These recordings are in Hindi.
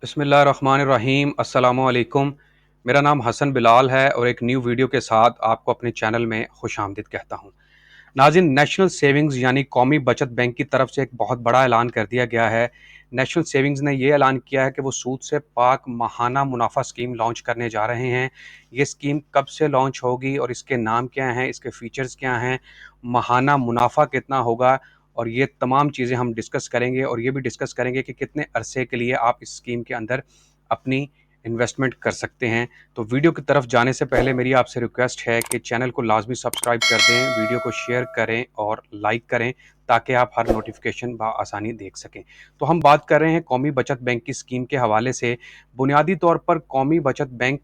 बिस्मिल्लाहिर्रहमानिर्रहीम अस्सलामु अलैकुम। मेरा नाम हसन बिलाल है और एक न्यू वीडियो के साथ आपको अपने चैनल में खुशामदीद कहता हूँ। नाज़रीन, नेशनल सेविंग्स यानी कौमी बचत बैंक की तरफ से एक बहुत बड़ा ऐलान कर दिया गया है। नेशनल सेविंग्स ने ये ऐलान किया है कि वो सूद से पाक माहाना मुनाफा स्कीम लॉन्च करने जा रहे हैं। ये स्कीम कब से लॉन्च होगी और इसके नाम क्या हैं, इसके फीचर्स क्या हैं, माहाना मुनाफा कितना होगा, और ये तमाम चीज़ें हम डिस्कस करेंगे। और ये भी डिस्कस करेंगे कि कितने अरसे के लिए आप इस स्कीम के अंदर अपनी इन्वेस्टमेंट कर सकते हैं। तो वीडियो की तरफ जाने से पहले मेरी आपसे रिक्वेस्ट है कि चैनल को लाजमी सब्सक्राइब कर दें, वीडियो को शेयर करें और लाइक करें, ताकि आप हर नोटिफिकेशन आसानी देख सकें। तो हम बात कर रहे हैं कौमी बचत बैंक की स्कीम के हवाले से। बुनियादी तौर पर कौमी बचत बैंक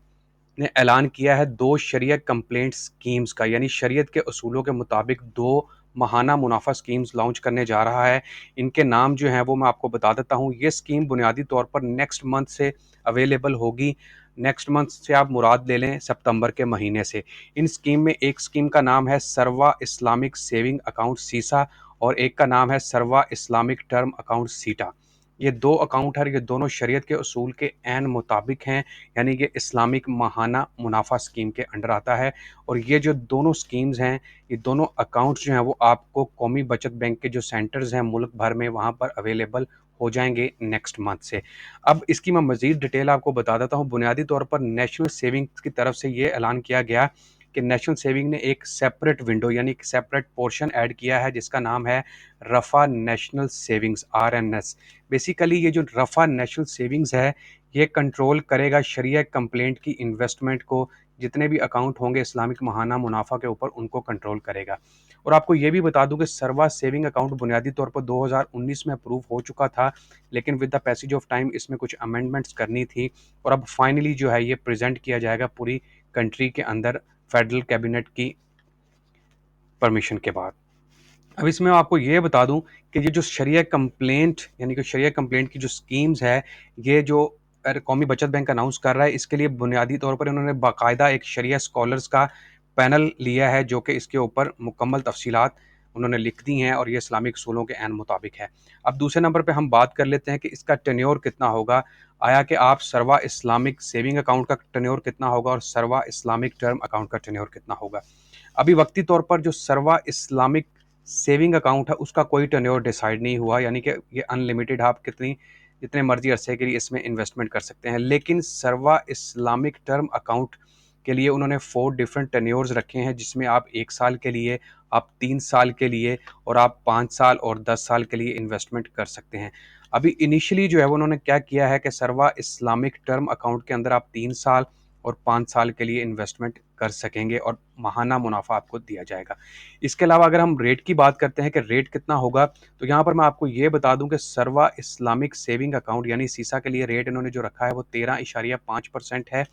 ने ऐलान किया है दो शरिया कंप्लेंट स्कीम्स का, यानी शरीयत के असूलों के मुताबिक दो माहाना मुनाफा स्कीम्स लॉन्च करने जा रहा है। इनके नाम जो हैं वो मैं आपको बता देता हूँ। ये स्कीम बुनियादी तौर पर नेक्स्ट मंथ से अवेलेबल होगी। नेक्स्ट मंथ से आप मुराद ले लें सितंबर के महीने से। इन स्कीम में एक स्कीम का नाम है सरवा इस्लामिक सेविंग अकाउंट सीसा और एक का नाम है सरवा इस्लामिक टर्म अकाउंट सीटा। ये दो अकाउंट है, ये दोनों शरीयत के असूल के ऐन मुताबिक हैं, यानी कि इस्लामिक माहाना मुनाफा स्कीम के अंडर आता है। और ये जो दोनों स्कीम्स हैं, ये दोनों अकाउंट्स जो हैं वो आपको कौमी बचत बैंक के जो सेंटर्स हैं मुल्क भर में वहाँ पर अवेलेबल हो जाएंगे नेक्स्ट मंथ से। अब इसकी मैं मज़ीद डिटेल आपको बता देता हूँ। बुनियादी तौर पर नेशनल सेविंग्स की तरफ से ये ऐलान किया गया कि नेशनल सेविंग ने एक सेपरेट विंडो यानी एक सेपरेट पोर्शन ऐड किया है जिसका नाम है रफ़ा नेशनल सेविंग्स RNS। बेसिकली ये जो रफ़ा नेशनल सेविंग्स है, ये कंट्रोल करेगा शरिया कंप्लेंट की इन्वेस्टमेंट को। जितने भी अकाउंट होंगे इस्लामिक माहाना मुनाफा के ऊपर, उनको कंट्रोल करेगा। और आपको ये भी बता दूं कि सरवा सेविंग अकाउंट बुनियादी तौर पर 2019 में अप्रूव हो चुका था, लेकिन with the passage of time इसमें कुछ अमेंडमेंट्स करनी थी और अब फाइनली जो है ये प्रेजेंट किया जाएगा पूरी कंट्री के अंदर फेडरल कैबिनेट की परमिशन के बाद। अब इसमें आपको ये बता दूं कि ये जो शरिया कंप्लेंट यानी कि शरिया कंप्लेंट की जो स्कीम्स है, ये जो कौमी बचत बैंक अनाउंस कर रहा है, इसके लिए बुनियादी तौर पर इन्होंने बाकायदा एक शरिया स्कॉलर्स का पैनल लिया है जो कि इसके ऊपर मुकम्मल तफसीलात उन्होंने लिख दी हैं और ये इस्लामिक असूलों के ऐन मुताबिक है। अब दूसरे नंबर पे हम बात कर लेते हैं कि इसका टेन्योर कितना होगा। आया कि आप सरवा इस्लामिक सेविंग अकाउंट का टेन्योर कितना होगा और सरवा इस्लामिक टर्म अकाउंट का टेन्योर कितना होगा। अभी वक्ती तौर पर जो सरवा इस्लामिक सेविंग अकाउंट है उसका कोई टेन्योर डिसाइड नहीं हुआ, यानी कि ये अनलिमिटेड आप कितनी जितने मर्जी अरसे के लिए इसमें इन्वेस्टमेंट कर सकते हैं। लेकिन सरवा इस्लामिक टर्म अकाउंट के लिए उन्होंने 4 डिफरेंट टेन्योर्स रखे हैं, जिसमें आप 1 साल के लिए, आप 3 साल के लिए और आप 5 साल और 10 साल के लिए इन्वेस्टमेंट कर सकते हैं। अभी इनिशियली जो है वो उन्होंने क्या किया है कि सरवा इस्लामिक टर्म अकाउंट के अंदर आप 3 साल और 5 साल के लिए इन्वेस्टमेंट कर सकेंगे और माहाना मुनाफा आपको दिया जाएगा। इसके अलावा अगर हम रेट की बात करते हैं कि रेट कितना होगा, तो यहाँ पर मैं आपको ये बता दूं कि सरवा इस्लामिक सेविंग अकाउंट यानी सीसा के लिए रेट इन्होंने जो रखा है वो 13.5% है।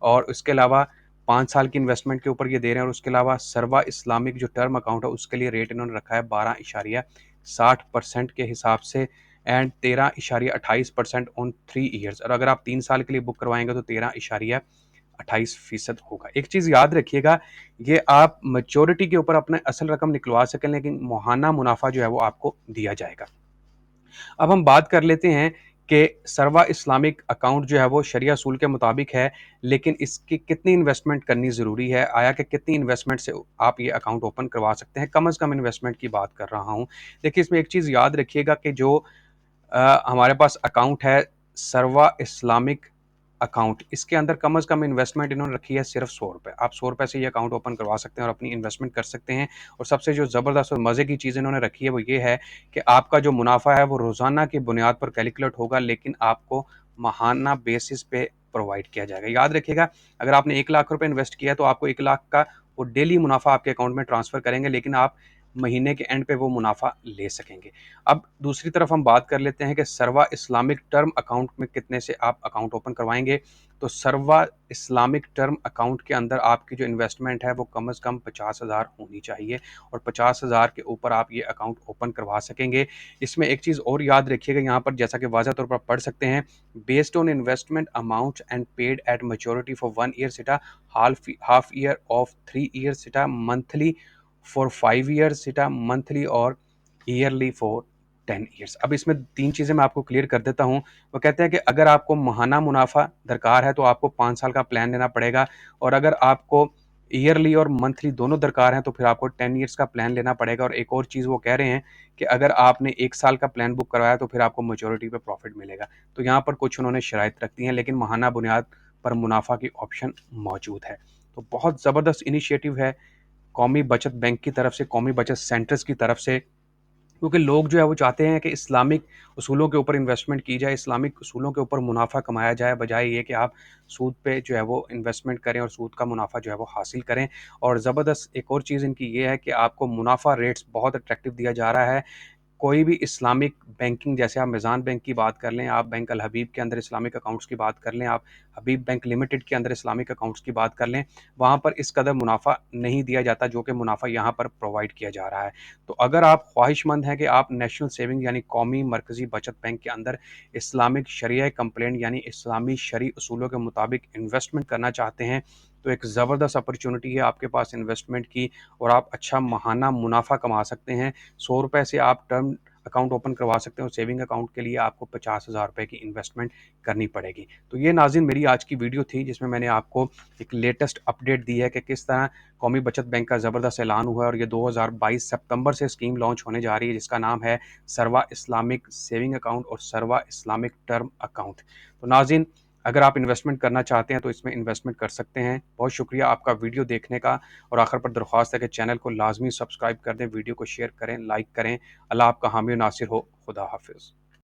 और इसके अलावा 5 साल की इन्वेस्टमेंट के ऊपर ये दे रहे हैं। और उसके अलावा सरवा इस्लामिक जो टर्म अकाउंट है उसके लिए रेट इन्होंने रखा है 12.60% के हिसाब से एंड 13.28% ऑन 3 ईयर्स। और अगर आप 3 साल के लिए बुक करवाएंगे तो 13.28% होगा। एक चीज़ याद रखिएगा, ये आप मैच्योरिटी के ऊपर अपने असल रकम निकलवा सकें, लेकिन मुहाना मुनाफा जो है वो आपको दिया जाएगा। अब हम बात कर लेते हैं कि सरवा इस्लामिक अकाउंट जो है वो शरिया असूल के मुताबिक है, लेकिन इसकी कितनी इन्वेस्टमेंट करनी ज़रूरी है। आया कि कितनी इन्वेस्टमेंट से आप ये अकाउंट ओपन करवा सकते हैं। कम से कम इन्वेस्टमेंट की बात कर रहा हूँ। देखिए, इसमें एक चीज़ याद रखिएगा कि जो हमारे पास अकाउंट है सरवा इस्लामिक अकाउंट, इसके अंदर कम से कम इन्वेस्टमेंट इन्होंने रखी है सिर्फ 100 रुपये। आप 100 रुपये से ये अकाउंट ओपन करवा सकते हैं और अपनी इन्वेस्टमेंट कर सकते हैं। और सबसे जो ज़बरदस्त और मज़े की चीज़ इन्होंने रखी है वो ये है कि आपका जो मुनाफा है वो रोज़ाना की बुनियाद पर कैलकुलेट होगा, लेकिन आपको माहाना बेसिस पे प्रोवाइड किया जाएगा। याद रखिएगा, अगर आपने 1 लाख रुपए इन्वेस्ट किया है तो आपको 1 लाख का वो डेली मुनाफा आपके अकाउंट में ट्रांसफ़र करेंगे, लेकिन आप महीने के एंड पे वो मुनाफा ले सकेंगे। अब दूसरी तरफ हम बात कर लेते हैं कि सरवा इस्लामिक टर्म अकाउंट में कितने से आप अकाउंट ओपन करवाएंगे। तो सरवा इस्लामिक टर्म अकाउंट के अंदर आपकी जो इन्वेस्टमेंट है वो कम से कम 50,000 होनी चाहिए और 50,000 के ऊपर आप ये अकाउंट ओपन करवा सकेंगे। इसमें एक चीज़ और याद रखिएगा, यहाँ पर जैसा कि वाज़ह तौर पर पढ़ सकते हैं, based on investment amount and paid at maturity for 1 year सिटा, हाफ ईयर ऑफ 3 ईयर सिटा, मंथली फॉर 5 ईयर सिटा, मंथली और ईयरली फॉर 10 ईयर्स। अब इसमें 3 चीज़ें मैं आपको क्लियर कर देता हूँ। वो कहते हैं कि अगर आपको माहाना मुनाफ़ा दरकार है तो आपको 5 साल का प्लान लेना पड़ेगा, और अगर आपको ईयरली और मंथली दोनों दरकार हैं तो फिर आपको 10 ईयर्स का प्लान लेना पड़ेगा। और एक और चीज़ वो कह रहे हैं कि अगर आपने 1 साल का प्लान बुक करवाया तो फिर आपको मैच्योरिटी पे प्रॉफ़िट मिलेगा। तो यहाँ पर कुछ उन्होंने शराइत रख दी हैं, लेकिन माहाना बुनियाद पर मुनाफ़ा की ऑप्शन मौजूद है। तो बहुत ज़बरदस्त इनिशिएटिव है कौमी बचत बैंक की तरफ से, कौमी बचत सेंटर्स की तरफ से, क्योंकि लोग जो है वो चाहते हैं कि इस्लामिक उसूलों के ऊपर इन्वेस्टमेंट की जाए, इस्लामिक उसूलों के ऊपर मुनाफ़ा कमाया जाए, बजाय ये कि आप सूद पे जो है वो इन्वेस्टमेंट करें और सूद का मुनाफ़ा जो है वो हासिल करें। और ज़बरदस्त एक और चीज़ इनकी ये है कि आपको मुनाफ़ा रेट्स बहुत अट्रैक्टिव दिया जा रहा है। कोई भी इस्लामिक बैंकिंग, जैसे आप मिज़ान बैंक की बात कर लें, आप बैंक अल हबीब के अंदर इस्लामिक अकाउंट्स की बात कर लें, आप हबीब बैंक लिमिटेड के अंदर इस्लामिक अकाउंट्स की बात कर लें, वहाँ पर इस कदर मुनाफ़ा नहीं दिया जाता जो कि मुनाफ़ा यहाँ पर प्रोवाइड किया जा रहा है। तो अगर आप ख्वाहिशमंद हैं कि आप नेशनल सेविंग यानी कौमी मरकज़ी बचत बैंक के अंदर इस्लामिक शरिया कंप्लेंट यानी इस्लामी शरई उसूलों के मुताबिक इन्वेस्टमेंट करना चाहते हैं, तो एक ज़बरदस्त अपॉर्चुनिटी है आपके पास इन्वेस्टमेंट की, और आप अच्छा माहाना मुनाफ़ा कमा सकते हैं। ₹100 से आप टर्म अकाउंट ओपन करवा सकते हो। सेविंग अकाउंट के लिए आपको ₹50,000 की इन्वेस्टमेंट करनी पड़ेगी। तो ये नाज़रीन मेरी आज की वीडियो थी, जिसमें मैंने आपको एक लेटेस्ट अपडेट दी है कि किस तरह कौमी बचत बैंक का ज़बरदस्त ऐलान हुआ है, और ये 2022 सितंबर से स्कीम लॉन्च होने जा रही है, जिसका नाम है सरवा इस्लामिक सेविंग अकाउंट और सरवा इस्लामिक टर्म अकाउंट। तो नाज़रीन, अगर आप इन्वेस्टमेंट करना चाहते हैं तो इसमें इन्वेस्टमेंट कर सकते हैं। बहुत शुक्रिया आपका वीडियो देखने का, और आखिर पर दरख्वास्त है कि चैनल को लाजमी सब्सक्राइब कर दें, वीडियो को शेयर करें, लाइक करें। अल्लाह आपका हामी और नासिर हो। खुदा हाफिज़।